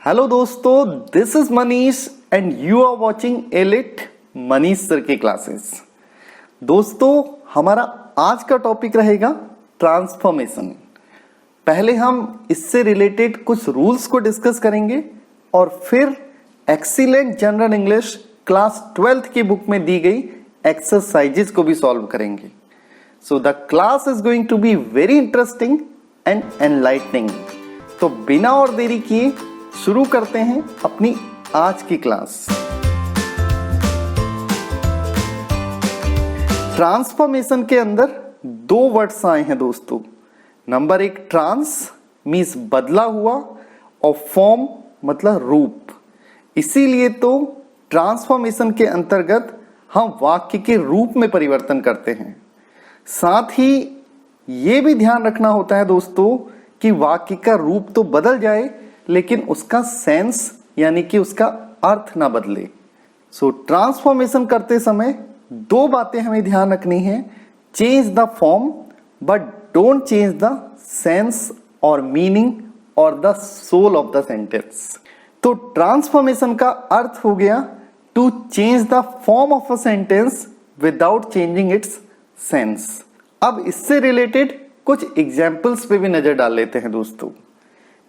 Hello दोस्तों, this is Manish and you are watching elite Manish sir की classes. दोस्तों, हमारा आज का टॉपिक रहेगा ट्रांसफॉर्मेशन। पहले हम इससे रिलेटेड कुछ रूल्स को डिस्कस करेंगे और फिर excellent general English class 12th की बुक में दी गई एक्सरसाइजेस को भी सॉल्व करेंगे। So the class is going to be very interesting and enlightening. तो बिना और देरी किए शुरू करते हैं अपनी आज की क्लास। ट्रांसफॉर्मेशन के अंदर दो वर्ड्स आए हैं दोस्तों। नंबर एक, ट्रांस मीन्स बदला हुआ और फॉर्म मतलब रूप। इसीलिए तो ट्रांसफॉर्मेशन के अंतर्गत हम वाक्य के रूप में परिवर्तन करते हैं। साथ ही ये भी ध्यान रखना होता है दोस्तों कि वाक्य का रूप तो बदल जाए लेकिन उसका सेंस यानी कि उसका अर्थ ना बदले। सो ट्रांसफॉर्मेशन करते समय दो बातें हमें ध्यान रखनी है। Change the form but don't change the sense और मीनिंग और the soul of the sentence. तो ट्रांसफॉर्मेशन का अर्थ हो गया to change the form of a sentence without changing its sense. अब इससे रिलेटेड कुछ एग्जाम्पल्स पे भी नजर डाल लेते हैं दोस्तों।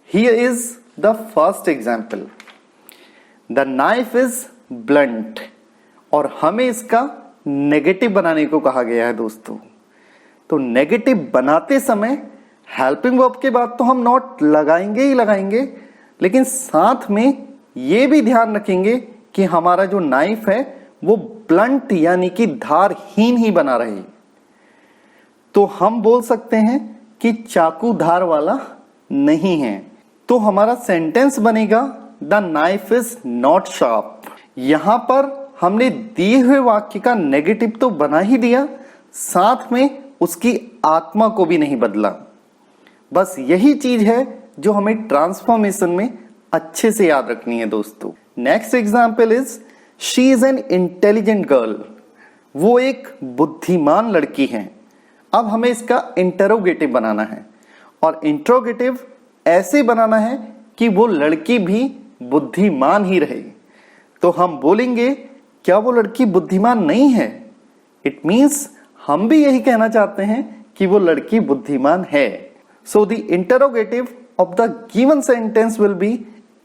Here is the first example, the knife is blunt, और हमें इसका नेगेटिव बनाने को कहा गया है दोस्तों। तो नेगेटिव बनाते समय हेल्पिंग वर्ब के बाद तो हम नॉट लगाएंगे ही लगाएंगे, लेकिन साथ में ये भी ध्यान रखेंगे कि हमारा जो नाइफ है वो ब्लंट यानी कि धारहीन ही बना रहे। तो हम बोल सकते हैं कि चाकू धार वाला नहीं है। तो हमारा सेंटेंस बनेगा the knife is not sharp. यहां पर हमने दिए हुए वाक्य का नेगेटिव तो बना ही दिया, साथ में उसकी आत्मा को भी नहीं बदला। बस यही चीज है जो हमें ट्रांसफॉर्मेशन में अच्छे से याद रखनी है दोस्तों। Next example is she is an intelligent girl. वो एक बुद्धिमान लड़की है। अब हमें इसका इंटरोगेटिव बनाना है और इंटरोगेटिव ऐसे बनाना है कि वो लड़की भी बुद्धिमान ही रहे। तो हम बोलेंगे क्या वो लड़की बुद्धिमान नहीं है? इट मीन्स हम भी यही कहना चाहते हैं कि वो लड़की बुद्धिमान है। So the interrogative of the given sentence will be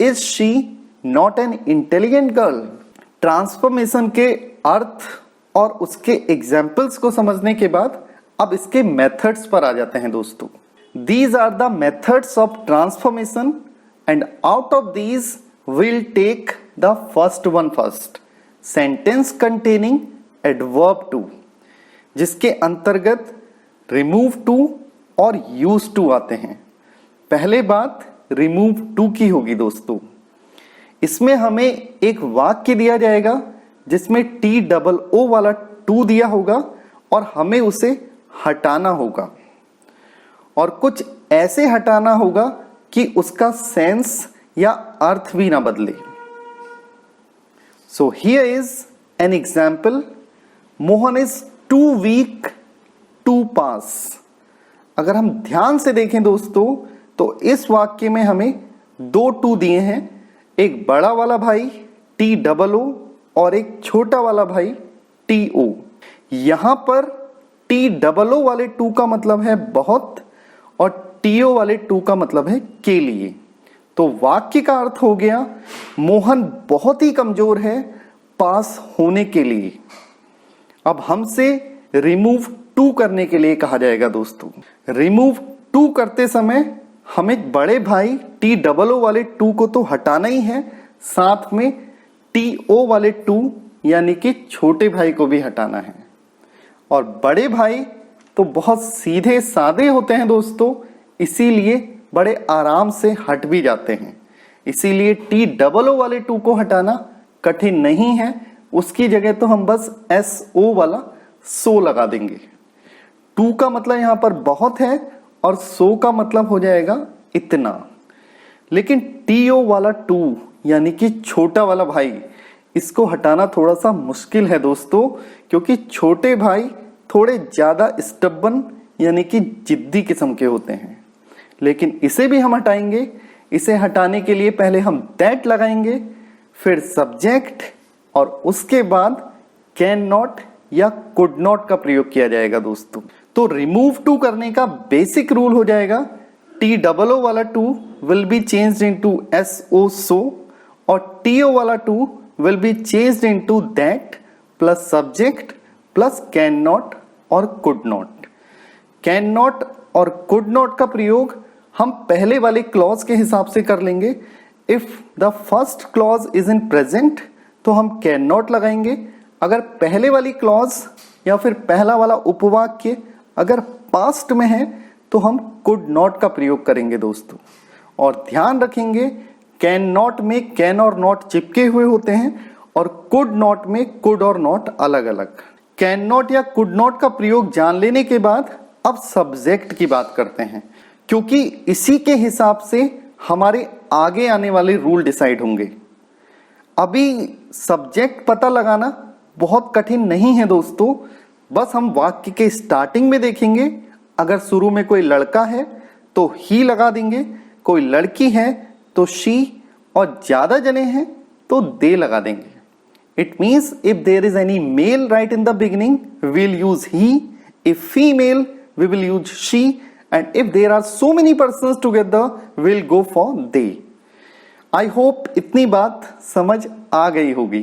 is she not an intelligent girl. Transformation के अर्थ और उसके एग्जाम्पल्स को समझने के बाद अब इसके मेथड्स पर आ जाते हैं दोस्तों। These are the methods of transformation and out of these we'll take the first one first, sentence containing adverb to, जिसके अंतर्गत remove to और use to आते हैं। पहले बात remove to की होगी दोस्तों। इसमें हमें एक वाक्य दिया जाएगा जिसमें TOO वाला to दिया होगा और हमें उसे हटाना होगा और कुछ ऐसे हटाना होगा कि उसका सेंस या अर्थ भी ना बदले। So here is an example, Mohan is too weak to pass. अगर हम ध्यान से देखें दोस्तों तो इस वाक्य में हमें दो टू दिए हैं, एक बड़ा वाला भाई TOO और एक छोटा वाला भाई TO। यहां पर TOO वाले टू का मतलब है बहुत और TO वाले टू का मतलब है के लिए। तो वाक्य का अर्थ हो गया मोहन बहुत ही कमजोर है पास होने के लिए। अब हमसे रिमूव टू करने के लिए कहा जाएगा दोस्तों। रिमूव टू करते समय हमें बड़े भाई TOO वाले टू को तो हटाना ही है, साथ में TO वाले टू यानी कि छोटे भाई को भी हटाना है। और बड़े भाई तो बहुत सीधे सादे होते हैं दोस्तों, इसीलिए बड़े आराम से हट भी जाते हैं। इसीलिए TOO वाले टू को हटाना कठिन नहीं है, उसकी जगह तो हम बस SO वाला सो लगा देंगे। टू का मतलब यहां पर बहुत है और सो का मतलब हो जाएगा इतना। लेकिन TO वाला टू यानी कि छोटा वाला भाई, इसको हटाना थोड़ा सा मुश्किल है दोस्तों, क्योंकि छोटे भाई थोड़े ज्यादा स्टब्बन यानी कि जिद्दी किस्म के होते हैं। लेकिन इसे भी हम हटाएंगे, इसे हटाने के लिए पहले हम दैट लगाएंगे, फिर सब्जेक्ट और उसके बाद कैन नॉट या कुड नॉट का प्रयोग किया जाएगा दोस्तों। तो रिमूव टू करने का बेसिक रूल हो जाएगा TOO वाला to will be changed into SO so, और TO वाला to will be changed into that plus subject plus can not और कुड नॉट। कैन नॉट और कुड नॉट का प्रयोग हम पहले वाले क्लॉज के हिसाब से कर लेंगे। If the first clause is in present तो हम कैन नॉट लगाएंगे, अगर पहले वाली क्लॉज या फिर पहला वाला उपवाक्य अगर पास्ट में है तो हम कुड नॉट का प्रयोग करेंगे दोस्तों। और ध्यान रखेंगे कैन नॉट में कैन और नॉट चिपके हुए होते हैं और कुड नॉट में कुड और नॉट अलग अलग। कैन नॉट या कुड नॉट का प्रयोग जान लेने के बाद अब सब्जेक्ट की बात करते हैं, क्योंकि इसी के हिसाब से हमारे आगे आने वाले रूल डिसाइड होंगे। अभी सब्जेक्ट पता लगाना बहुत कठिन नहीं है दोस्तों, बस हम वाक्य के स्टार्टिंग में देखेंगे। अगर शुरू में कोई लड़का है तो ही लगा देंगे, कोई लड़की है तो शी, और ज्यादा जने हैं तो दे लगा देंगे। It means if there is any male right in the beginning, we will use he. If female, we will use she. And if there are so many persons together, we will go for they. I hope इतनी बात समझ आ गई होगी।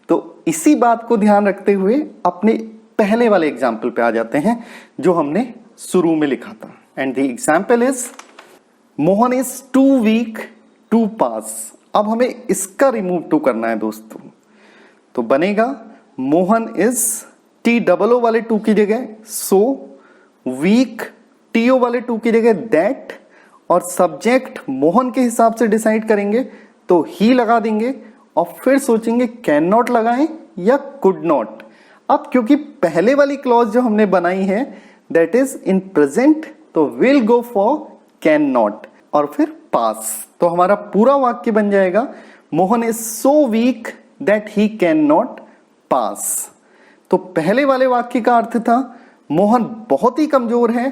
तो इसी बात को ध्यान रखते हुए अपने पहले वाले एग्जाम्पल पे आ जाते हैं जो हमने शुरू में लिखा था। And the example is Mohan is too weak to pass. अब हमें इसका रिमूव टू करना है दोस्तों। तो बनेगा मोहन इज TOO वाले टू की जगह सो, वीक TO वाले टू की जगह दैट, और सब्जेक्ट मोहन के हिसाब से डिसाइड करेंगे तो ही लगा देंगे और फिर सोचेंगे कैन नॉट लगाएं या कुड नॉट। अब क्योंकि पहले वाली क्लॉज जो हमने बनाई है दैट इज इन प्रेजेंट, तो will go for can not और फिर पास। तो हमारा पूरा वाक्य बन जाएगा Mohan is so weak that he can not pass. तो पहले वाले वाक्य का अर्थ था मोहन बहुत ही कमजोर है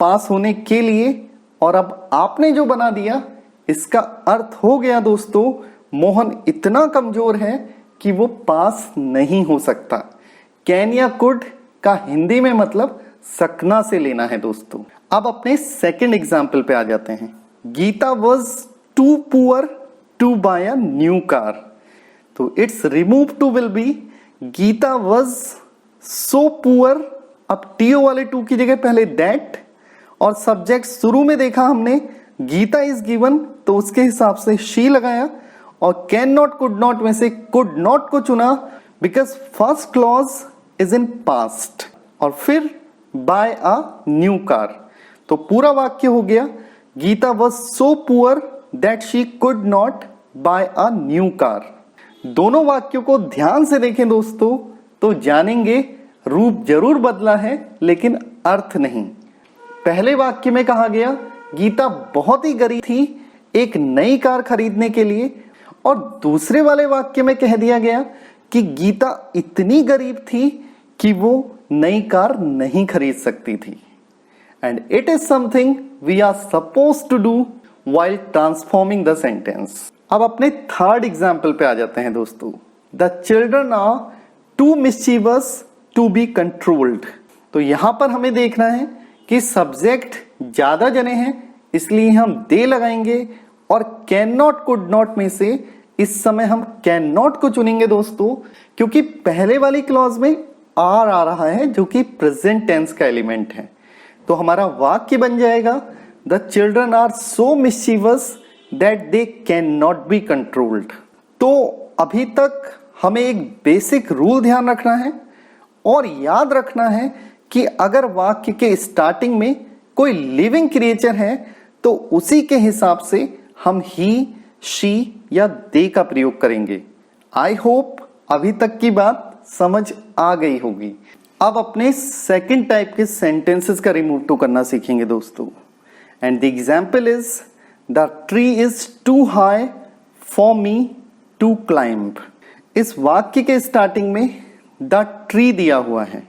पास होने के लिए, और अब आपने जो बना दिया इसका अर्थ हो गया दोस्तों मोहन इतना कमजोर है कि वो पास नहीं हो सकता। कैन या कुड का हिंदी में मतलब सकना से लेना है दोस्तों। अब अपने सेकंड एग्जाम्पल पे आ जाते हैं। Geeta was too poor to buy a new car. तो it's remove too will be Geeta was so poor. अब TO वाले टू की जगह पहले दैट, और सब्जेक्ट शुरू में देखा हमने गीता इज गिवन तो उसके हिसाब से शी लगाया, और कैन नॉट कुड नॉट में से कुड नॉट को चुना because first clause is in past, और फिर बाय अ न्यू कार। तो पूरा वाक्य हो गया Geeta was so poor that she could not buy a new car. दोनों वाक्यों को ध्यान से देखें दोस्तों तो जानेंगे रूप जरूर बदला है लेकिन अर्थ नहीं। पहले वाक्य में कहा गया गीता बहुत ही गरीब थी एक नई कार खरीदने के लिए, और दूसरे वाले वाक्य में कह दिया गया कि गीता इतनी गरीब थी कि वो नई कार नहीं खरीद सकती थी। And it is something we are suppose to do while transforming the sentence. अब अपने थर्ड एग्जाम्पल पे आ जाते हैं दोस्तों। The children are too mischievous to be controlled. तो यहां पर हमें देखना है कि सब्जेक्ट ज्यादा जने हैं इसलिए हम दे लगाएंगे, और कैन नॉट कुड नॉट में से इस समय हम कैन नॉट को चुनेंगे दोस्तों, क्योंकि पहले वाली क्लॉज में आर आ रहा है जो कि प्रेजेंट टेंस का एलिमेंट है। तो हमारा वाक्य बन जाएगा The children are so mischievous that they cannot be controlled. तो अभी तक हमें एक बेसिक रूल ध्यान रखना है और याद रखना है कि अगर वाक्य के स्टार्टिंग में कोई लिविंग क्रिएचर है तो उसी के हिसाब से हम ही, शी या दे का प्रयोग करेंगे। आई होप अभी तक की बात समझ आ गई होगी। अब अपने सेकंड टाइप के सेंटेंसेस का रिमूव टू करना सीखेंगे दोस्तों। And the example is the tree is too high for me to climb. इस वाक्य के स्टार्टिंग में the tree दिया हुआ है,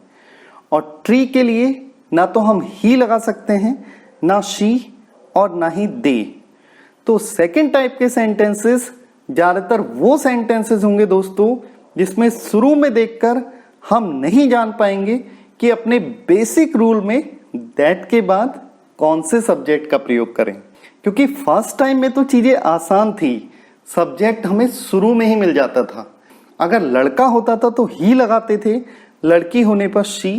और ट्री के लिए ना तो हम ही लगा सकते हैं, ना शी और ना ही दे। तो सेकंड टाइप के सेंटेंसेस ज्यादातर वो सेंटेंसेस होंगे दोस्तों जिसमें शुरू में देखकर हम नहीं जान पाएंगे कि अपने बेसिक रूल में दैट के बाद कौन से सब्जेक्ट का प्रयोग करें, क्योंकि फर्स्ट टाइम में तो चीजें आसान थी, सब्जेक्ट हमें शुरू में ही मिल जाता था। अगर लड़का होता था तो ही लगाते थे, लड़की होने पर शी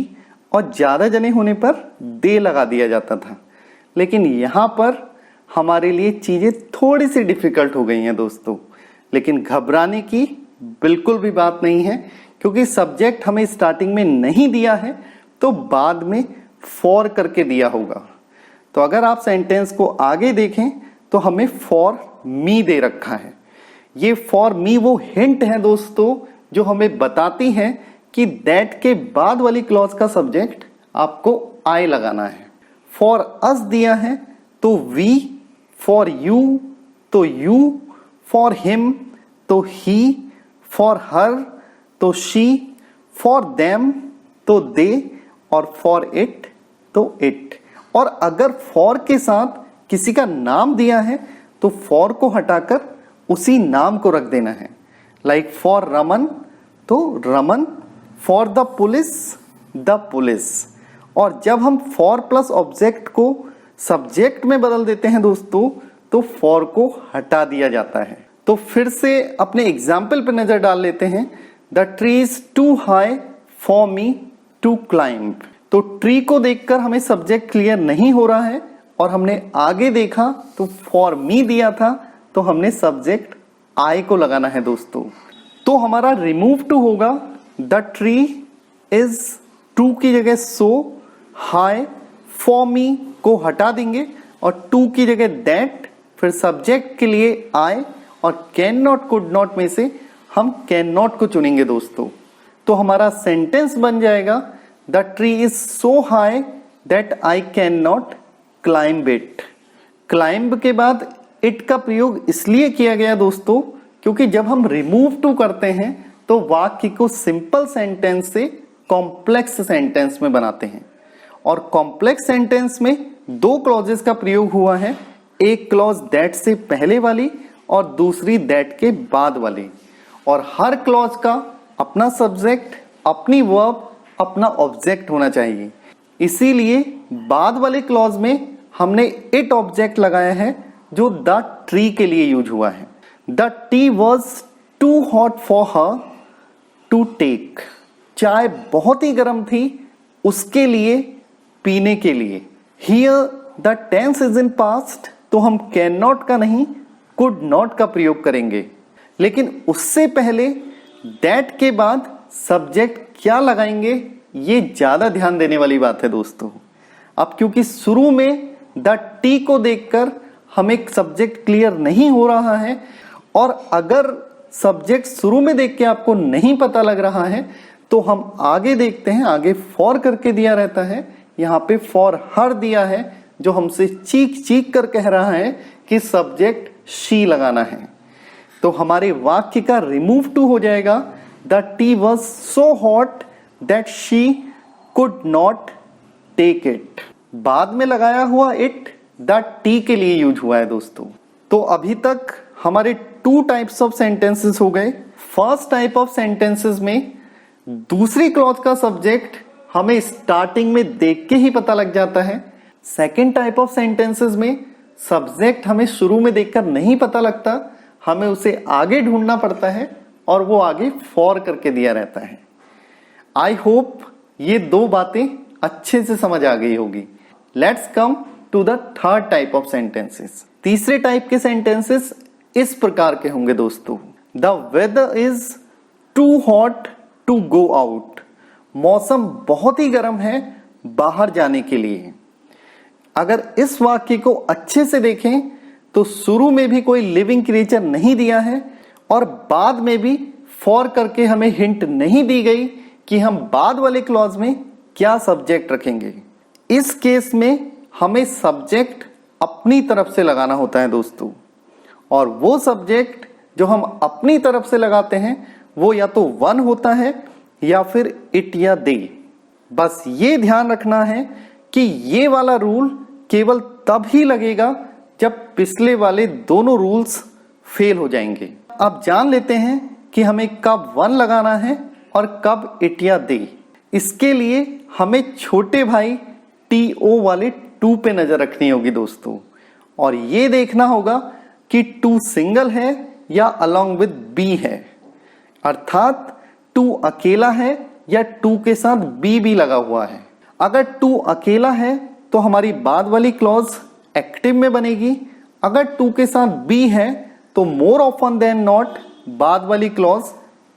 और ज्यादा जने होने पर दे लगा दिया जाता था। लेकिन यहां पर हमारे लिए चीजें थोड़ी सी डिफिकल्ट हो गई हैं दोस्तों, लेकिन घबराने की बिल्कुल भी बात नहीं है, क्योंकि सब्जेक्ट हमें स्टार्टिंग में नहीं दिया है तो बाद में फॉर करके दिया होगा। तो अगर आप सेंटेंस को आगे देखें तो हमें फॉर मी दे रखा है। ये फॉर मी वो हिंट है दोस्तों जो हमें बताती है कि दैट के बाद वाली क्लॉज का सब्जेक्ट आपको आई लगाना है। फॉर अस दिया है तो वी, फॉर यू तो यू, फॉर हिम तो ही, फॉर हर तो शी, फॉर देम तो दे और फॉर इट तो इट। और अगर फॉर के साथ किसी का नाम दिया है तो फॉर को हटाकर उसी नाम को रख देना है। लाइक फॉर रमन तो Raman, for the police the police. और जब हम फॉर प्लस ऑब्जेक्ट को सब्जेक्ट में बदल देते हैं दोस्तों तो फॉर को हटा दिया जाता है। तो फिर से अपने एग्जाम्पल पर नजर डाल लेते हैं। The tree is too high for me to climb. तो ट्री को देखकर हमें सब्जेक्ट क्लियर नहीं हो रहा है और हमने आगे देखा तो फॉर मी दिया था तो हमने सब्जेक्ट आई को लगाना है दोस्तों। तो हमारा रिमूव टू होगा, द ट्री इज टू की जगह सो, हाई, फॉर मी को हटा देंगे और टू की जगह दैट, फिर सब्जेक्ट के लिए आई और कैन नॉट कुड नॉट में से हम कैन नॉट को चुनेंगे दोस्तों। तो हमारा सेंटेंस बन जाएगा, the tree is so high that I can not climb it. Climb के बाद इट का प्रयोग इसलिए किया गया दोस्तों क्योंकि जब हम रिमूव टू करते हैं तो वाक्य को सिंपल सेंटेंस से कॉम्प्लेक्स सेंटेंस में बनाते हैं। और कॉम्प्लेक्स सेंटेंस में दो क्लॉजेस का प्रयोग हुआ है, एक क्लॉज दैट से पहले वाली और दूसरी दैट के बाद वाली। और हर क्लॉज का अपना सब्जेक्ट, अपनी वर्ब, अपना ऑब्जेक्ट होना चाहिए। इसीलिए बाद वाले क्लॉज में हमने इट ऑब्जेक्ट लगाया है जो द ट्री के लिए यूज हुआ है। The tea was too hot for her to take. चाय बहुत ही गर्म थी उसके लिए पीने के लिए। Here the tense is in past तो हम कैन नॉट का नहीं कुड नॉट का प्रयोग करेंगे। लेकिन उससे पहले दैट के बाद सब्जेक्ट क्या लगाएंगे ये ज्यादा ध्यान देने वाली बात है दोस्तों। अब क्योंकि शुरू में द टी को देखकर हमें सब्जेक्ट क्लियर नहीं हो रहा है और अगर सब्जेक्ट शुरू में देख के आपको नहीं पता लग रहा है तो हम आगे देखते हैं। आगे फॉर करके दिया रहता है, यहाँ पे फॉर हर दिया है जो हमसे चीख चीख कर कह रहा है कि सब्जेक्ट शी लगाना है। तो हमारे वाक्य का रिमूव टू हो जाएगा, the tea was so hot that she could not take it. बाद में लगाया हुआ इट द टी के लिए यूज हुआ है दोस्तों। तो अभी तक हमारे टू टाइप्स ऑफ सेंटेंसेस हो गए। फर्स्ट टाइप ऑफ सेंटेंसेस में दूसरी क्लॉज का सब्जेक्ट हमें स्टार्टिंग में देख के ही पता लग जाता है। सेकेंड टाइप ऑफ सेंटेंसेस में सब्जेक्ट हमें शुरू में देखकर नहीं पता लगता, हमें उसे आगे ढूंढना पड़ता है और वो आगे फॉर करके दिया रहता है। आई होप ये दो बातें अच्छे से समझ आ गई होगी। Let's come to the third type of sentences. तीसरे टाइप के सेंटेंसेस इस प्रकार के होंगे दोस्तों, the weather is too hot to go out. मौसम बहुत ही गर्म है बाहर जाने के लिए। अगर इस वाक्य को अच्छे से देखें तो शुरू में भी कोई लिविंग क्रिएचर नहीं दिया है और बाद में भी फॉर करके हमें हिंट नहीं दी गई कि हम बाद वाले क्लॉज में क्या सब्जेक्ट रखेंगे। इस केस में हमें सब्जेक्ट अपनी तरफ से लगाना होता है दोस्तों, और वो सब्जेक्ट जो हम अपनी तरफ से लगाते हैं वो या तो वन होता है या फिर इट या दे। बस ये ध्यान रखना है कि ये वाला रूल केवल तब ही लगेगा जब पिछले वाले दोनों रूल्स फेल हो जाएंगे। अब जान लेते हैं कि हमें कब 1 लगाना है और कब इट या दे। इसके लिए हमें छोटे भाई TO वाले 2 पे नजर रखनी होगी दोस्तों, और ये देखना होगा कि 2 सिंगल है या अलॉन्ग विद B है, अर्थात 2 अकेला है या 2 के साथ B भी लगा हुआ है। अगर 2 अकेला है तो हमारी बाद वाली क्लॉज एक्टिव में बनेगी, अगर 2 के साथ B है तो मोर ऑफन देन नॉट बाद वाली क्लॉज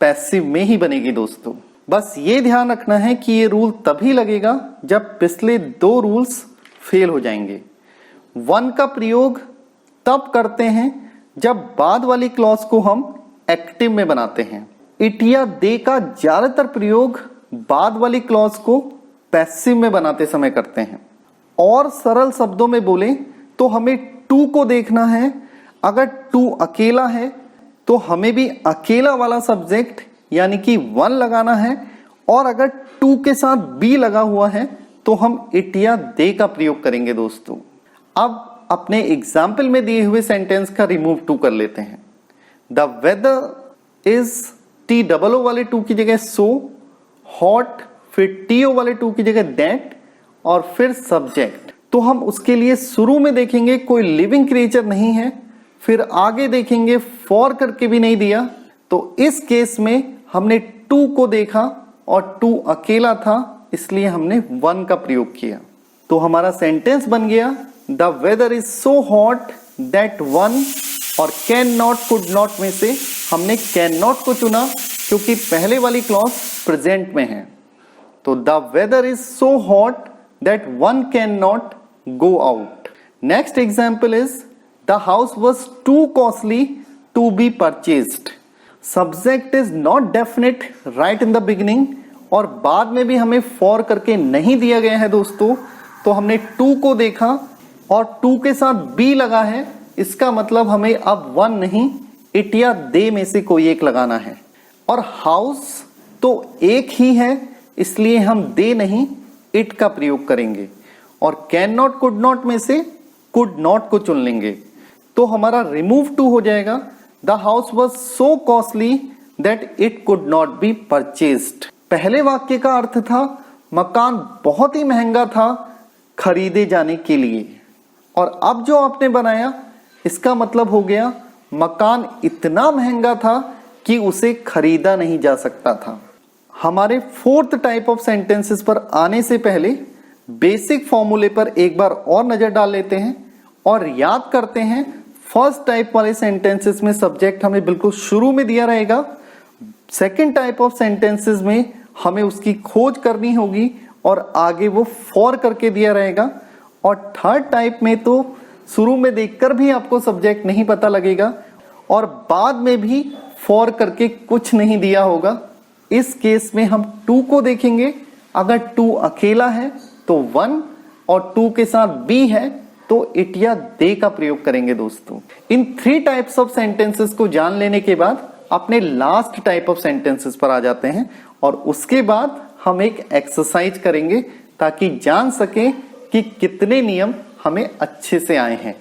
पैसिव में ही बनेगी दोस्तों। बस ये ध्यान रखना है कि ये रूल तभी लगेगा जब पिछले 2 रूल्स फेल हो जाएंगे। 1 का प्रयोग तब करते हैं जब बाद वाली क्लॉज को हम एक्टिव में बनाते हैं। इट या दे का ज्यादातर प्रयोग बाद वाली क्लॉज को पैसिव में बनाते समय करते हैं। और सरल शब्दों में बोले तो हमें 2 को देखना है। अगर 2 अकेला है तो हमें भी अकेला वाला सब्जेक्ट यानी कि 1 लगाना है, और अगर 2 के साथ B लगा हुआ है तो हम इट या दे का प्रयोग करेंगे दोस्तों। अब अपने एग्जाम्पल में दिए हुए सेंटेंस का रिमूव 2 कर लेते हैं। द वेदर इज TOO वाले 2 की जगह सो, हॉट, फिर TO वाले 2 की जगह दैट, और फिर सब्जेक्ट। तो हम उसके लिए शुरू में देखेंगे कोई लिविंग क्रिएचर नहीं है, फिर आगे देखेंगे फॉर करके भी नहीं दिया, तो इस केस में हमने 2 को देखा और 2 अकेला था, इसलिए हमने 1 का प्रयोग किया। तो हमारा सेंटेंस बन गया the weather is so hot that 1, और कैन नॉट कुड नॉट में से हमने कैन नॉट को चुना क्योंकि पहले वाली क्लॉज प्रेजेंट में है। तो the weather is so hot that 1 can not go out. Next example is the house was too costly to be purchased. Subject is not definite right in the beginning, और बाद में भी हमें for करके नहीं दिया गया है दोस्तों। तो हमने 2 को देखा और 2 के साथ B लगा है, इसका मतलब हमें अब 1 नहीं इट या दे में से कोई एक लगाना है। और हाउस तो एक ही है, इसलिए हम दे नहीं इट का प्रयोग करेंगे, और कैन नॉट कुड नॉट में से कुड नॉट को चुन लेंगे। तो हमारा रिमूव 2 हो जाएगा the house was so costly that it could not be purchased. पहले वाक्य का अर्थ था मकान बहुत ही महंगा था खरीदे जाने के लिए, और अब जो आपने बनाया इसका मतलब हो गया मकान इतना महंगा था कि उसे खरीदा नहीं जा सकता था। हमारे 4th टाइप ऑफ सेंटेंसेस पर आने से पहले बेसिक फॉर्मूले पर एक बार और नजर डाल लेते हैं और याद करते हैं। फर्स्ट टाइप वाले सेंटेंसेस में सब्जेक्ट हमें बिल्कुल शुरू में दिया रहेगा, सेकंड टाइप ऑफ सेंटेंसेस में हमें उसकी खोज करनी होगी और आगे वो फॉर करके दिया रहेगा, और थर्ड टाइप में तो शुरू में देखकर भी आपको सब्जेक्ट नहीं पता लगेगा और बाद में भी फॉर करके कुछ नहीं दिया होगा। इस केस में हम 2 को देखेंगे, अगर 2 अकेला है तो 1 और 2 के साथ B है तो इट या दे का प्रयोग करेंगे दोस्तों। इन 3 टाइप्स ऑफ सेंटेंसेस को जान लेने के बाद अपने लास्ट टाइप ऑफ सेंटेंसेस पर आ जाते हैं, और उसके बाद हम एक एक्सरसाइज करेंगे ताकि जान सकें कि कितने नियम हमें अच्छे से आए हैं।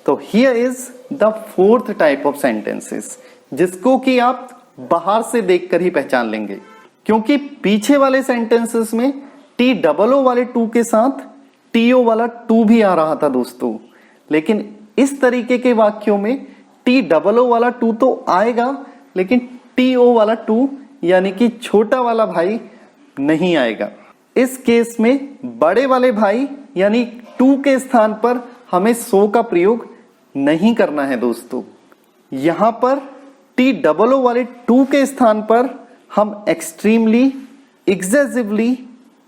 तो here is the 4th type of sentences, जिसको कि आप बाहर से देखकर ही पहचान लेंगे, क्योंकि पीछे वाले सेंटेंसेस में TOO वाले 2 के साथ TO वाला 2 भी आ रहा था दोस्तों, लेकिन इस तरीके के वाक्यों में TOO वाला 2 तो आएगा लेकिन TO वाला 2 यानी कि छोटा वाला भाई नहीं आएगा। इस केस में बड़े वाले भाई यानी 2 के स्थान पर हमें सो का प्रयोग नहीं करना है दोस्तों। यहां पर TOO वाले 2 के स्थान पर हम एक्सट्रीमली, एक्सेसिवली,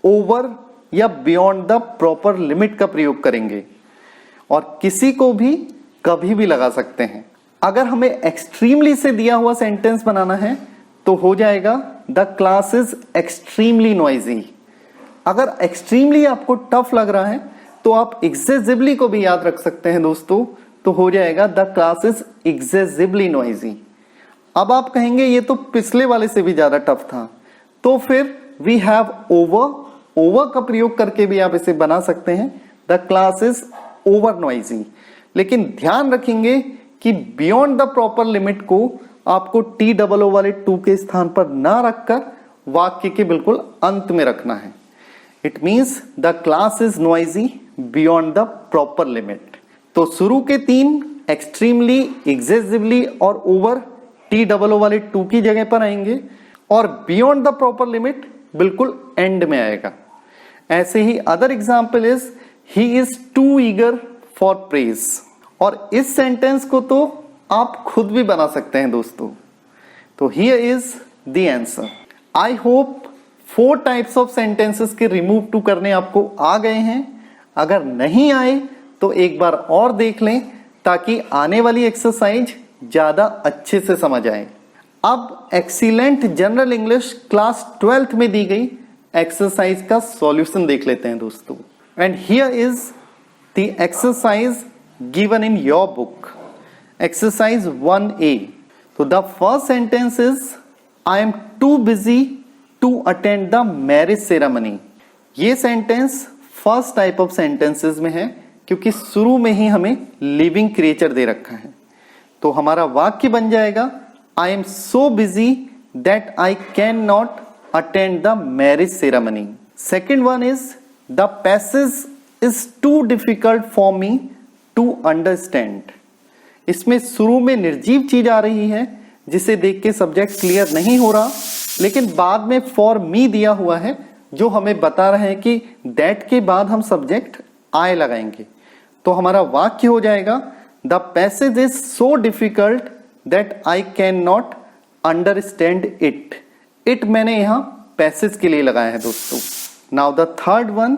ओवर या बियॉन्ड द प्रॉपर लिमिट का प्रयोग करेंगे, और किसी को भी कभी भी लगा सकते हैं। अगर हमें एक्सट्रीमली से दिया हुआ सेंटेंस बनाना है तो हो जाएगा the class is extremely noisy. अगर एक्सट्रीमली आपको टफ लग रहा है तो आप एक्सेसिवली को भी याद रख सकते हैं दोस्तों, तो हो जाएगा the class is excessively noisy. अब आप कहेंगे ये तो पिछले वाले से भी ज्यादा टफ था, तो फिर वी हैव ओवर का प्रयोग करके भी आप इसे बना सकते हैं, the class is over noisy. लेकिन ध्यान रखेंगे कि बियॉन्ड द प्रॉपर लिमिट को आपको टी डबल ओ वाले टू के स्थान पर ना रखकर वाक्य के बिल्कुल अंत में रखना है। It means the class is noisy beyond the proper limit. तो शुरू के तीन एक्सट्रीमली, एग्जेसिवली और ओवर टी डबल ओ वाले टू की जगह पर आएंगे और बियॉन्ड द प्रॉपर लिमिट बिल्कुल एंड में आएगा। ऐसे ही other example is he is too eager for praise. और इस सेंटेंस को तो आप खुद भी बना सकते हैं दोस्तों। तो here is the answer. I hope 4 types of sentences के रिमूव टू करने आपको आ गए हैं। अगर नहीं आए तो एक बार और देख लें ताकि आने वाली एक्सरसाइज ज्यादा अच्छे से समझ आए। अब excellent general English class 12th में दी गई एक्सरसाइज का सॉल्यूशन देख लेते हैं दोस्तों। And here is the exercise given in your book, exercise 1A। तो the first sentence is I am too busy to attend the marriage ceremony. ये sentence first type of sentences में है क्योंकि शुरू में ही हमें लिविंग क्रिएचर दे रखा है। तो हमारा वाक्य बन जाएगा I am so busy that I can not attend the marriage ceremony. Second one is the passage is too difficult for me to understand. इसमें शुरू में निर्जीव चीज आ रही है जिसे देख के सब्जेक्ट क्लियर नहीं हो रहा, लेकिन बाद में फॉर मी दिया हुआ है जो हमें बता रहे हैं कि दैट के बाद हम सब्जेक्ट आई लगाएंगे। तो हमारा वाक्य हो जाएगा the passage is so difficult that I can not understand it. It मैंने यहां पैसेज के लिए लगाया है दोस्तों। Now the third one,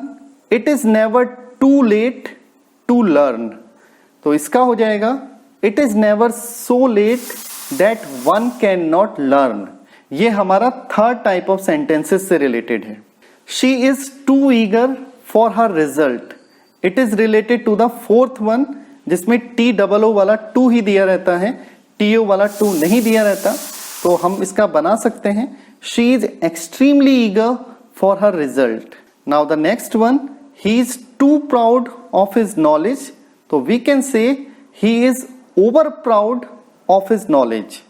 it is never too late to learn. तो इसका हो जाएगा it is never so late that one can not learn. ये हमारा थर्ड टाइप ऑफ सेंटेंसेस से रिलेटेड है। She is too eager for her result. It is related to the fourth one जिसमें T double O वाला to ही दिया रहता है, T O वाला टू नहीं दिया रहता। तो हम इसका बना सकते हैं she is extremely eager for her result. Now the next one, he is too proud of his knowledge. तो we can say he is over proud of his knowledge.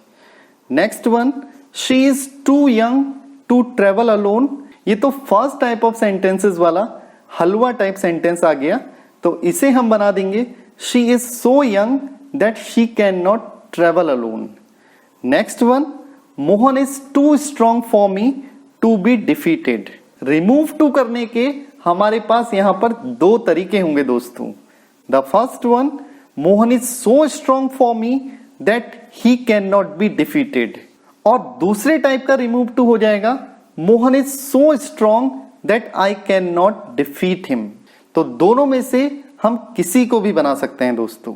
Next one, she is too young to travel alone. ये तो first type of sentences वाला हलवा type sentence आ गया, तो इसे हम बना देंगे she is so young that she can not travel alone. Next one, Mohan is too strong for me to be defeated. Remove too करने के हमारे पास यहां पर 2 तरीके होंगे दोस्तों। The first one, Mohan is so strong for me that he can not be defeated. और दूसरे टाइप का रिमूव टू हो जाएगा Mohan is so strong that I can not defeat him. तो दोनों में से हम किसी को भी बना सकते हैं दोस्तों।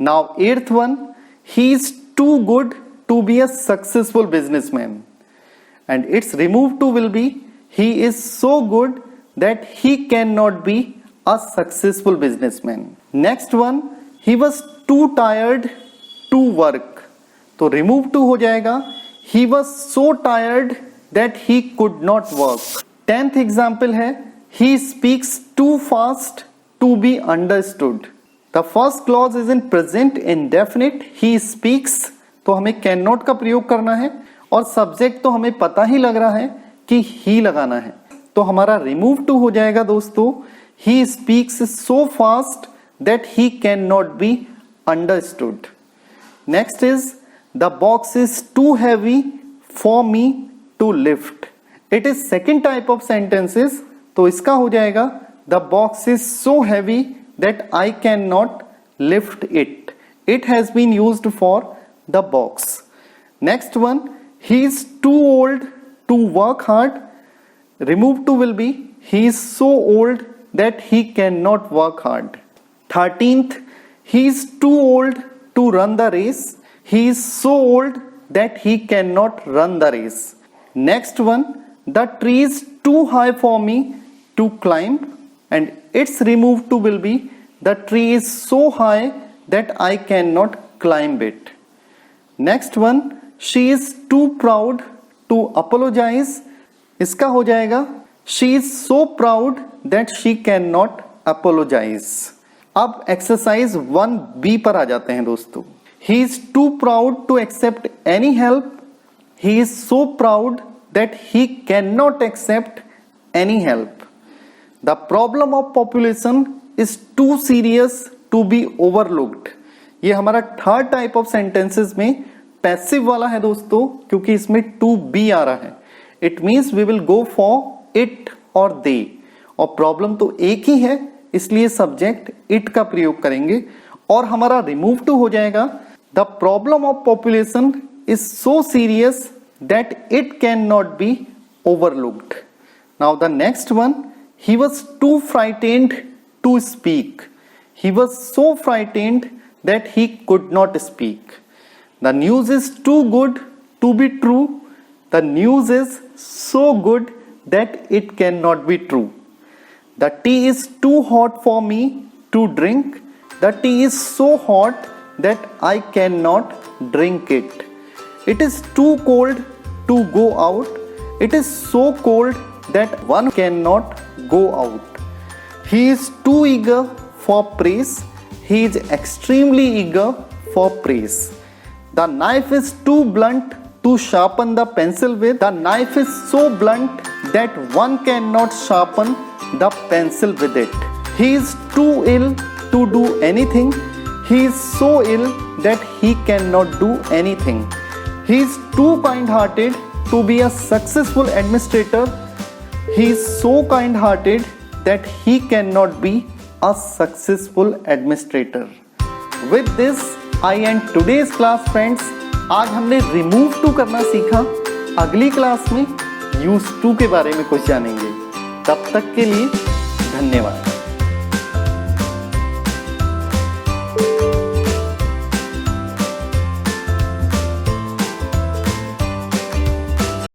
Now 8th one, he is too good to be a successful businessman and it's remove too will be he is so good that he can not be a successful businessman. Next one, he was too tired to work. तो remove too हो जाएगा he was so tired that he could not work. 10th example है he speaks too fast to be understood. The first clause is in present indefinite, he speaks. तो हमें can not का प्रयोग करना है और सब्जेक्ट तो हमें पता ही लग रहा है कि ही लगाना है। तो हमारा रिमूव टू हो जाएगा दोस्तों he speaks so fast that he can not be understood. Next is the box is too heavy for me to lift. It is second type of sentences, तो इसका हो जाएगा the box is so heavy that I can not lift it. It has been used for the box. Next one, he is too old to work hard. Remove too will be he is so old that he cannot work hard. 13th, he is too old to run the race. He is so old that he cannot run the race. Next one, the tree is too high for me to climb, and its remove to will be the tree is so high that I cannot climb it. Next one, she is too proud to apologize. इसका हो जाएगा she is so proud that she cannot apologize. अब exercise 1B पर आ जाते हैं दोस्तों। He is too proud to accept any help, he is so proud that he can not accept any help. The problem of population is too serious to be overlooked. ये हमारा third type of sentences में passive वाला है दोस्तों, क्योंकि इसमें to be आ रहा है। It means we will go for it और दे, और प्रॉब्लम तो एक ही है, इसलिए सब्जेक्ट इट का प्रयोग करेंगे और हमारा रिमूव टू हो जाएगा। The problem of population is so serious that it can not B overlooked. Now the next one, he was too frightened to speak. He was so frightened that he could not speak. The news is too good to be true. The news is so good that it cannot be true. The tea is too hot for me to drink. The tea is so hot that I cannot drink it. It is too cold to go out. It is so cold that one cannot go out. He is too eager for praise. He is extremely eager for praise. The knife is too blunt to sharpen the pencil with. The knife is so blunt that one cannot sharpen the pencil with it. He is too ill to do anything. He is so ill that he cannot do anything. He is too kind-hearted to be a successful administrator. He is so kind-hearted that he cannot be a successful administrator. With this, I end today's class, friends. आज हमने remove to करना सीखा। अगली class में use to के बारे में कुछ जानेंगे। तब तक के लिए धन्यवाद।